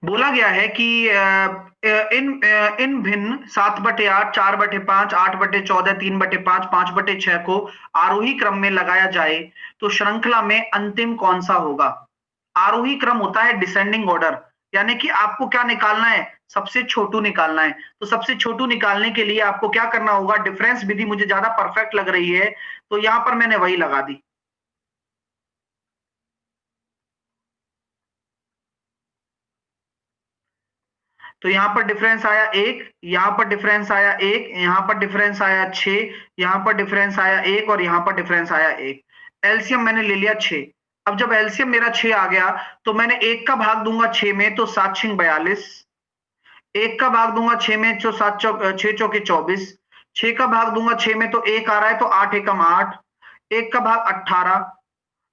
बोला गया है कि इन भिन्न 7/8, 4/5, 8/14, 3/5, 5/6 को आरोही क्रम में लगाया जाए तो श्रृंखला में अंतिम कौन सा होगा। आरोही क्रम होता है डिसेंडिंग ऑर्डर, यानी कि आपको क्या निकालना है, सबसे छोटू निकालना है। तो सबसे छोटू निकालने के लिए आपको क्या करना होगा, डिफरेंस विधि मुझे ज्यादा परफेक्ट लग रही है तो यहां पर मैंने वही लगा दी। तो यहां पर डिफरेंस आया एक, यहां पर डिफरेंस आया एक, यहां पर डिफरेंस आया 6, यहां पर डिफरेंस आया एक और यहां पर डिफरेंस आया एक। एलसीएम मैंने ले लिया 6। अब जब एलसीएम मेरा 6 आ गया तो मैंने एक का भाग दूंगा 6 में तो 7 6 42, एक का भाग दूंगा 6 में तो 6 चौके 24, 6 का भाग दूंगा 6 में तो एक आ रहा है तो 8 एकम 8, एक का भाग 18,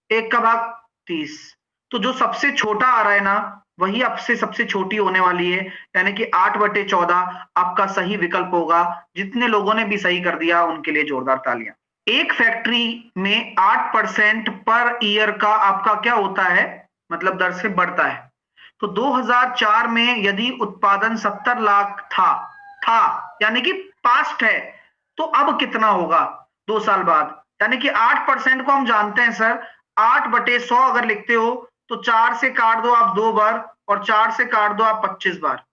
एक का भाग 30। तो जो सबसे छोटा आ रहा है ना वही आपसे सबसे छोटी होने वाली है, यानी कि 8/14 आपका सही विकल्प होगा। जितने लोगों ने भी सही कर दिया उनके लिए जोरदार तालियां। एक फैक्ट्री में 8% पर ईयर का आपका क्या होता है, मतलब दर से बढ़ता है। तो 2004 में यदि उत्पादन 70 लाख था यानी कि पास्ट है, तो अब कितना होगा 2 साल बाद। यानी कि 8% को हम जानते हैं सर, 8/100 अगर लिखते हो तो 4 से काट दो आप 2 बार और 4 से काट दो आप 25 बार।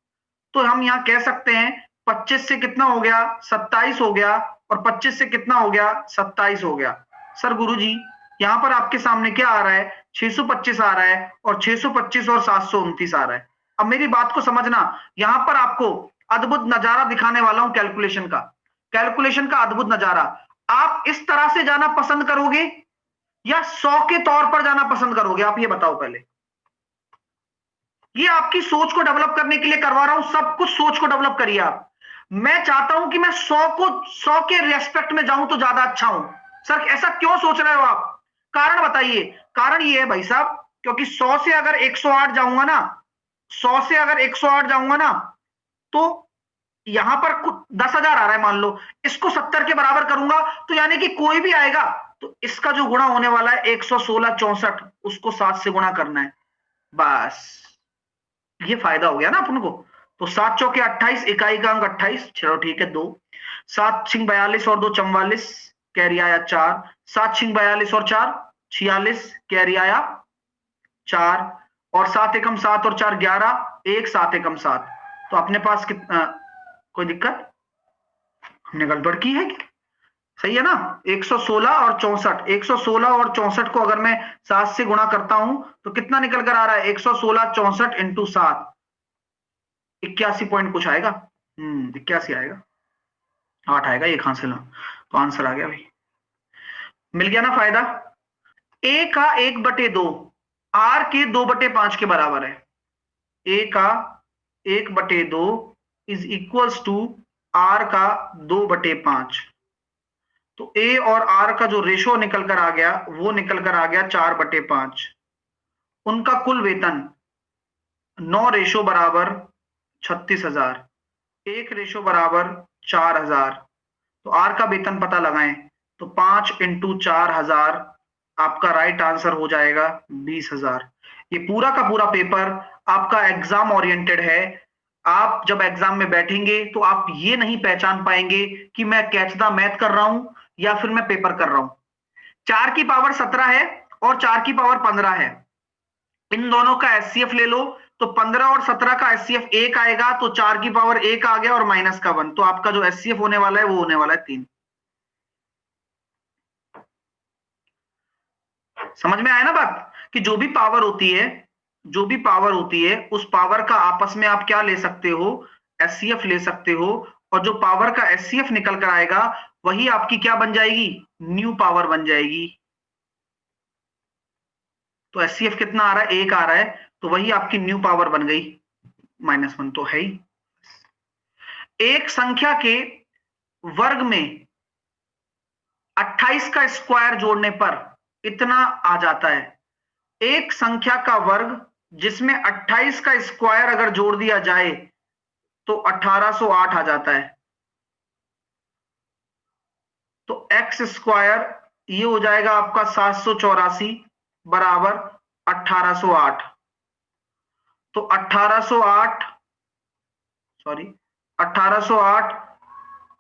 तो हम यहां कह सकते हैं 25 से कितना हो गया 27 हो गया, और 25 से कितना हो गया 27 हो गया। सर गुरुजी यहां पर आपके सामने क्या आ रहा है, 625 आ रहा है और 625 और 729 आ रहा है। अब मेरी बात को समझना, यहां पर आपको अद्भुत नजारा दिखाने वाला हूं कैलकुलेशन का, कैलकुलेशन का अद्भुत नजारा। आप इस तरह से जाना पसंद करोगे या 100 के तौर पर जाना पसंद करोगे, आप ये बताओ पहले। ये आपकी सोच को डेवलप करने के लिए करवा रहा हूं, सब कुछ सोच को डेवलप करिए आप। मैं चाहता हूं कि मैं 100 के रेस्पेक्ट में जाऊं तो ज्यादा अच्छा हूं। सर ऐसा क्यों सोच रहे हो आप, कारण बताइए। कारण ये है भाई साहब, क्योंकि 100 से अगर 108 जाऊंगा ना, 100 से अगर 108 जाऊंगा ना, तो यहां पर कुछ 10,000 आ रहा है मान लो, इसको 70 के बराबर करूंगा तो यानी कि कोई भी आएगा तो इसका जो गुणा होने वाला है 116 64, उसको 7 से गुणा करना है बस। ये फायदा हो गया ना अपन को। तो 7 चौके 28, इकाई का अंक 28, चलो ठीक है 2, 7 छिंग 42 और 2 44, कैरी आया 4, 7 छिंग 42 और 4 46, कैरी आया 4, और 7 एकम 7 और 4 11, 1 7 एकम 7। तो अपने पास कितना, कोई दिक्कत, हमने गड़बड़ की है क्या? सही है ना। 116 और 64, 116 और 64 को अगर मैं 7 से गुणा करता हूं तो कितना निकल कर आ रहा है, 116 64 इंटू 7, 81 पॉइंट कुछ आएगा। 81 आएगा, 8 आएगा, एक हासिल हो। तो आंसर आ गया भाई, मिल गया ना फायदा। ए का 1/2 आर के 2/5 के बराबर है। ए का 1/2 इज इक्वल्स टू आर का 2/5। तो ए और आर का जो रेशो निकल कर आ गया वो निकल कर आ गया 4/5। उनका कुल वेतन 9 रेशो बराबर 36,000, 1 रेशो बराबर 4,000। तो आर का वेतन पता लगाएं तो 5 इंटू 4,000 आपका राइट आंसर हो जाएगा 20,000। ये पूरा का पूरा पेपर आपका एग्जाम ओरिएंटेड है। आप जब एग्जाम में बैठेंगे तो आप ये नहीं पहचान पाएंगे कि मैं कैच द मैथ कर रहा हूं या फिर मैं पेपर कर रहा हूं। 4 की पावर 17 है और 4 की पावर 15 है, इन दोनों का एचसीएफ ले लो तो 15 और 17 का एचसीएफ 1 आएगा, तो 4 की पावर 1 आ गया और माइनस का 1, तो आपका जो एचसीएफ होने वाला है वो होने वाला है 3। समझ में आया ना बात, कि जो भी पावर होती है, जो भी पावर होती है उस पावर का आपस में आप क्या ले सकते हो, एचसीएफ ले सकते हो, और जो पावर का एचसीएफ निकल कर आएगा वही आपकी क्या बन जाएगी, न्यू पावर बन जाएगी। तो एचसीएफ कितना आ रहा है, 1 आ रहा है, तो वही आपकी न्यू पावर बन गई, -1 तो है ही। एक संख्या के वर्ग में 28 का स्क्वायर जोड़ने पर इतना आ जाता है। एक संख्या का वर्ग जिसमें 28 का स्क्वायर अगर जोड़ दिया जाए तो 1808 आ जाता है। तो एक्स स्क्वायर ये हो जाएगा आपका 784 बराबर 1808। तो 1808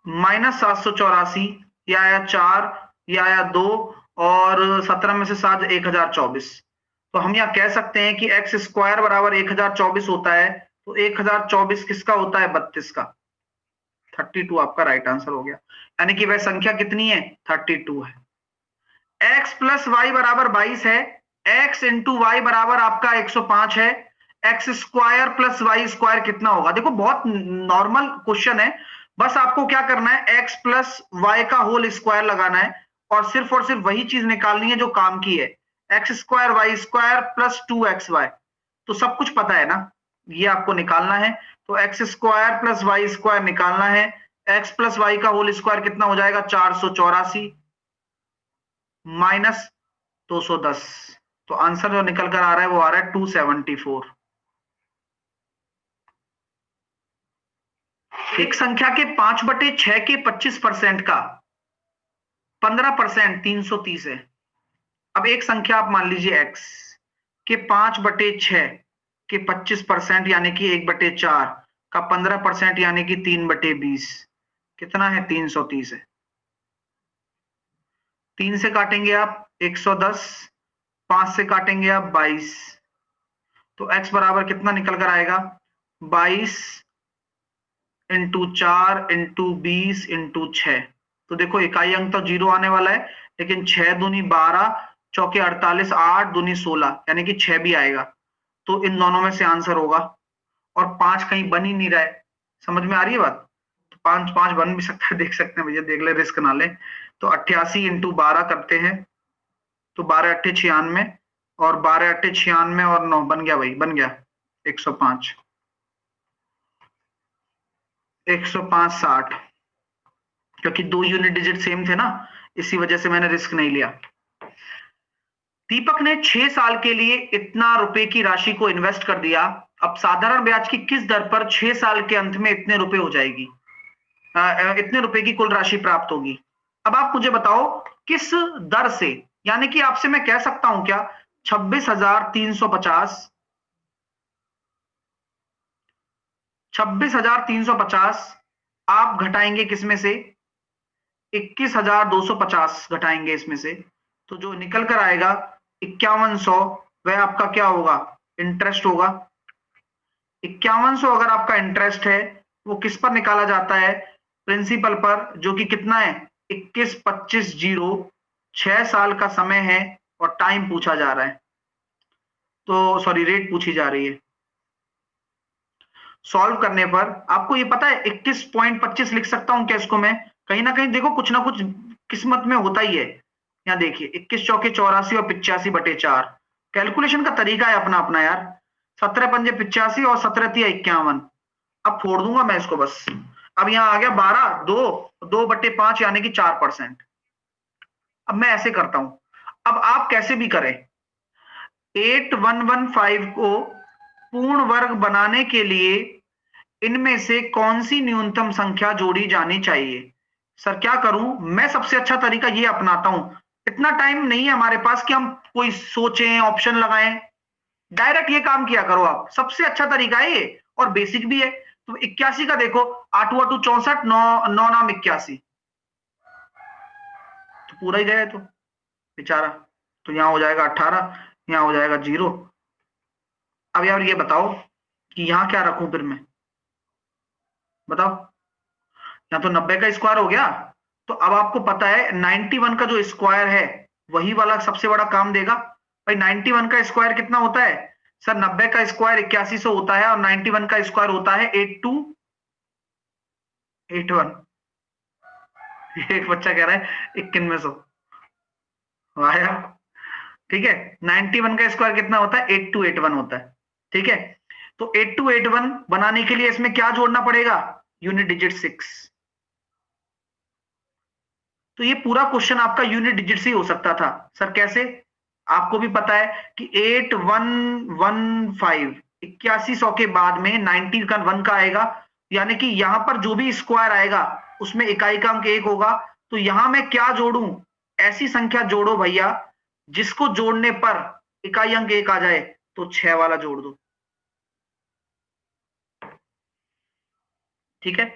माइनस 784, ये आया 4, ये आया 2, और 17 में से 7 1024। तो हम यहां कह सकते हैं कि एक्स स्क्वायर बराबर 1024 होता है। तो 1024 किसका होता है? 32 का। 32 आपका राइट आंसर हो गया। यानी कि वह संख्या कितनी है? 32 है। एक्स प्लस वाई बराबर 22 है। एक्स इंटू वाई बराबर आपका 105 है। X square plus y square कितना होगा? देखो बहुत नॉर्मल क्वेश्चन है, बस आपको क्या करना है, एक्स प्लस वाई का होल स्क्वायर लगाना है और सिर्फ वही चीज निकालनी है जो काम की है। X square y square plus 2xy, तो सब कुछ पता है ना, ये आपको निकालना है। तो x square plus y square निकालना है। एक्स प्लस वाई का होल स्क्वायर कितना हो जाएगा? 484 माइनस 210। तो आंसर जो निकल कर आ रहा है वो आ रहा है 274। एक संख्या के 5/6 के 25% का 15% 330 है। अब एक संख्या आप मान लीजिए x के 5/6 के 25% यानी कि 1/4 का 15% यानी कि 3/20 कितना है? 330 है। 3 से काटेंगे आप 110, 5 से काटेंगे आप 22, तो x बराबर कितना निकल कर आएगा? 22 इंटू 4 इंटू 20 इंटू 6। तो देखो इकाई अंक तो 0 आने वाला है, लेकिन 6 दूनी 12, चौके 48, 8 दूनी 16, यानी कि 6 भी आएगा। तो इन दोनों में से आंसर होगा। और 5 कहीं बन ही नहीं रहा है, समझ में आ रही है बात? तो 5 बन भी सकता है, देख सकते हैं भैया, देख ले, रिस्क ना ले। तो 88 इंटू 12 करते हैं, तो 12 8 96, और 12 8 96 और 9 बन गया भाई, बन गया 105। 105 60, क्योंकि 2 यूनिट डिजिट सेम थे ना, इसी वजह से मैंने रिस्क नहीं लिया। दीपक ने 6 साल के लिए इतना रुपए की राशि को इन्वेस्ट कर दिया। अब साधारण ब्याज की किस दर पर 6 साल के अंत में इतने रुपए हो जाएगी, इतने रुपए की कुल राशि प्राप्त होगी? अब आप मुझे बताओ किस दर से, यानी कि आपसे मैं कह सकता हूं क्या 26,350, 26,350 आप घटाएंगे किसमें से? 21,250 घटाएंगे इसमें से, तो जो निकल कर आएगा 5100, वह आपका क्या होगा? इंटरेस्ट होगा। 5100 अगर आपका इंटरेस्ट है, वो किस पर निकाला जाता है? प्रिंसिपल पर, जो कि कितना है? 21,25,0। 6 साल का समय है और टाइम पूछा जा रहा है, तो सॉरी रेट पूछी जा रही है। सॉल्व करने पर आपको ये पता है 21.25 लिख सकता हूं क्या इसको मैं? कहीं ना कहीं देखो कुछ ना कुछ किस्मत में होता ही है। यहाँ देखिए 21 चौके 84 और 85/4, कैलकुलेशन का तरीका है अपना अपना यार। 17 पंजे 85 और 17 तिया 51। अब फोड़ दूंगा मैं इसको बस। अब यहाँ आ गया 12, 2/5 यानी कि 4%। अब मैं ऐसे करता हूं, अब आप कैसे भी करें, 8115 को पूर्ण वर्ग बनाने के लिए इनमें से कौन सी न्यूनतम संख्या जोड़ी जानी चाहिए? सर क्या करूं मैं? सबसे अच्छा तरीका ये अपनाता हूं, इतना टाइम नहीं है हमारे पास कि हम कोई सोचें, ऑप्शन लगाएं, डायरेक्ट ये काम किया करो आप, सबसे अच्छा तरीका है ये और बेसिक भी है। तो 81 का देखो, 8 8 64, 9 9 नाम 81, तो पूरा ही गया तो बेचारा। तो यहां हो जाएगा 18, यहां हो जाएगा 0। अब यार ये बताओ कि यहां क्या रखूं फिर मैं, बताओ? यहां तो 90 का स्क्वायर हो गया, तो अब आपको पता है 91 का जो स्क्वायर है वही वाला सबसे बड़ा काम देगा भाई। 91 का स्क्वायर कितना होता है? सर 90 का स्क्वायर 8100 होता है और 91 का स्क्वायर होता है 8281। एक बच्चा कह रहा है 9100 आया, ठीक है। 91 का स्क्वायर कितना होता है? 8281 होता है, ठीक है। तो 8281 बनाने के लिए इसमें क्या जोड़ना पड़ेगा? Unit digit 6। तो ये पूरा क्वेश्चन आपका यूनिट डिजिट से ही हो सकता था। सर कैसे? आपको भी पता है कि 8115 8100 के बाद में 90 का 1 का आएगा, यानी कि यहां पर जो भी स्क्वायर आएगा उसमें इकाई का अंक 1 होगा। तो यहां मैं क्या जोड़ूं? ऐसी संख्या जोड़ो भैया जिसको जोड़ने पर इकाई अंक 1 आ जाए, तो 6 वाला जोड़ दो। ठीक है।